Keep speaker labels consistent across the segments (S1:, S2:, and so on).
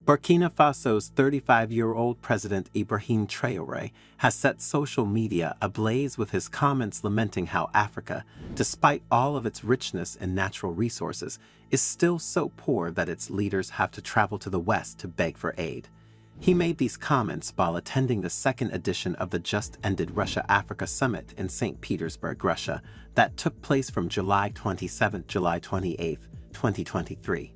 S1: Burkina Faso's 35-year-old president Ibrahim Traore has set social media ablaze with his comments lamenting how Africa, despite all of its richness in natural resources, is still so poor that its leaders have to travel to the West to beg for aid. He made these comments while attending the second edition of the just-ended Russia-Africa Summit in St. Petersburg, Russia, that took place from July 27 to July 28, 2023.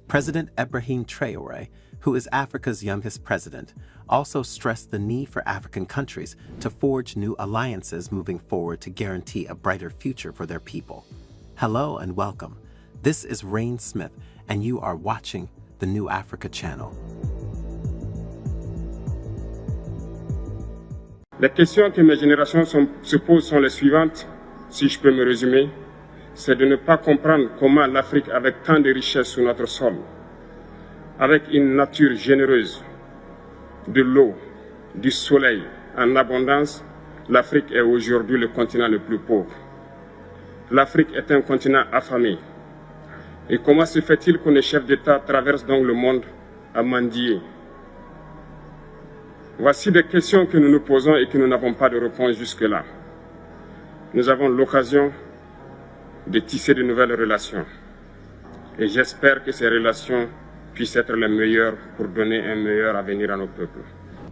S1: President Ibrahim Traore, who is Africa's youngest president, also stressed the need for African countries to forge new alliances moving forward to guarantee a brighter future for their people. Hello and welcome. This is Rain Smith, and you are watching the New Africa channel.
S2: Les questions que mes générations se posent sont les suivantes, si je peux me résumer. C'est de ne pas comprendre comment l'Afrique, avec tant de richesses sur notre sol, avec une nature généreuse, de l'eau, du soleil en abondance, l'Afrique est aujourd'hui le continent le plus pauvre. L'Afrique est un continent affamé. Et comment se fait-il que les chefs d'État traversent donc le monde à mendier? Voici des questions que nous nous posons et que nous n'avons pas de réponse jusque-là. Nous avons l'occasion de tisser de nouvelles relations. Et j'espère que ces relations puissent être les meilleures pour donner un meilleur avenir à nos peuples.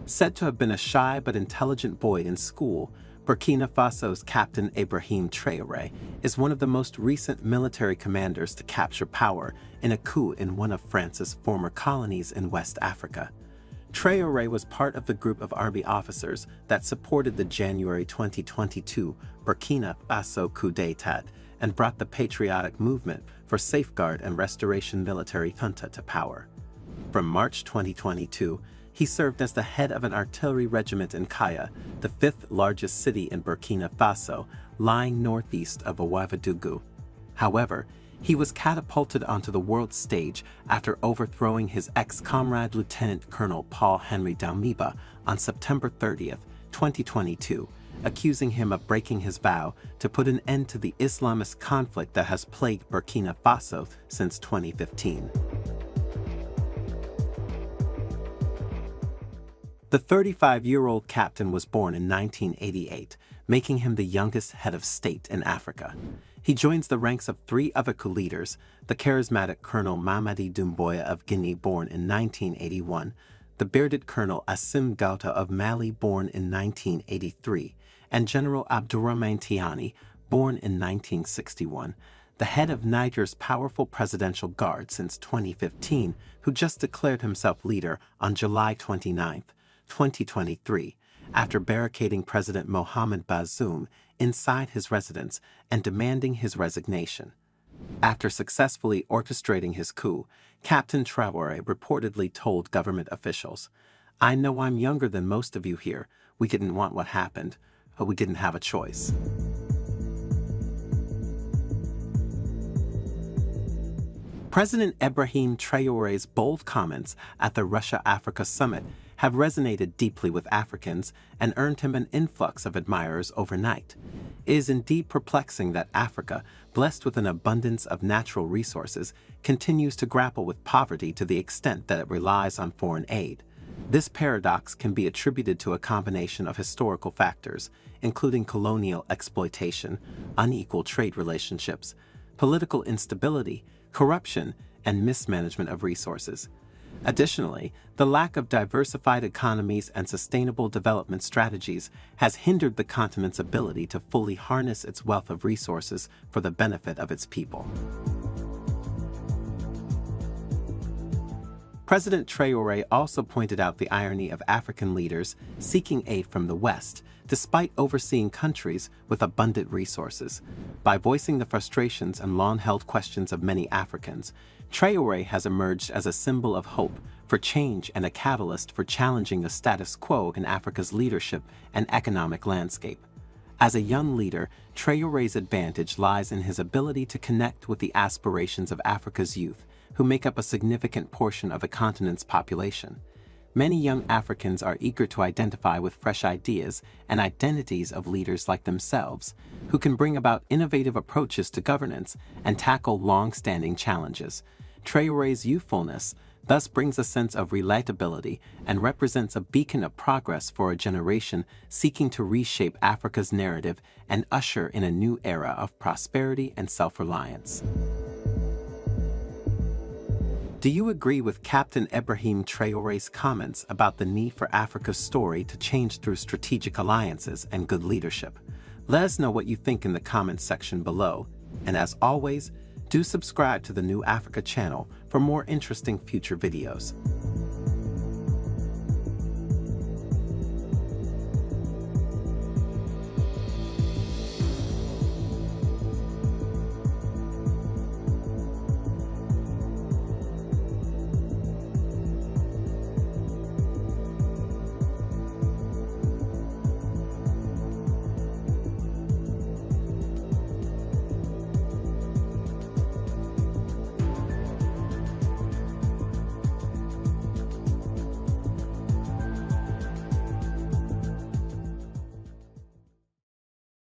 S1: Said to have been a shy but intelligent boy in school, Burkina Faso's Captain Ibrahim Traore is one of the most recent military commanders to capture power in a coup in one of France's former colonies in West Africa. Traore was part of the group of army officers that supported the January 2022 Burkina Faso coup d'état and brought the patriotic movement for safeguard and restoration military junta to power. From March 2022, he served as the head of an artillery regiment in Kaya, the fifth largest city in Burkina Faso, lying northeast of Ouagadougou. However, he was catapulted onto the world stage after overthrowing his ex-comrade Lieutenant Colonel Paul-Henri Doumiba on September 30, 2022, accusing him of breaking his vow to put an end to the Islamist conflict that has plagued Burkina Faso since 2015. The 35-year-old captain was born in 1988, making him the youngest head of state in Africa. He joins the ranks of three other coup leaders, the charismatic Colonel Mamadi Doumbouya of Guinea, born in 1981, the bearded Colonel Assimi Goïta of Mali, born in 1983, and General Abdourahmane Tiani, born in 1961, the head of Niger's powerful presidential guard since 2015, who just declared himself leader on July 29, 2023, after barricading President Mohamed Bazoum inside his residence and demanding his resignation. After successfully orchestrating his coup, Captain Traore reportedly told government officials, "I know I'm younger than most of you here. We didn't want what happened, but we didn't have a choice." President Ibrahim Traore's bold comments at the Russia-Africa Summit have resonated deeply with Africans and earned him an influx of admirers overnight. It is indeed perplexing that Africa, blessed with an abundance of natural resources, continues to grapple with poverty to the extent that it relies on foreign aid. This paradox can be attributed to a combination of historical factors, including colonial exploitation, unequal trade relationships, political instability, corruption, and mismanagement of resources. Additionally, the lack of diversified economies and sustainable development strategies has hindered the continent's ability to fully harness its wealth of resources for the benefit of its people. President Traore also pointed out the irony of African leaders seeking aid from the West, despite overseeing countries with abundant resources. By voicing the frustrations and long-held questions of many Africans, Traore has emerged as a symbol of hope for change and a catalyst for challenging the status quo in Africa's leadership and economic landscape. As a young leader, Traore's advantage lies in his ability to connect with the aspirations of Africa's youth, who make up a significant portion of the continent's population. Many young Africans are eager to identify with fresh ideas and identities of leaders like themselves, who can bring about innovative approaches to governance and tackle long-standing challenges. Traore's youthfulness, thus brings a sense of relatability and represents a beacon of progress for a generation seeking to reshape Africa's narrative and usher in a new era of prosperity and self-reliance. Do you agree with Captain Ibrahim Traore's comments about the need for Africa's story to change through strategic alliances and good leadership? Let us know what you think in the comments section below, and as always, do subscribe to the New Africa channel for more interesting future videos.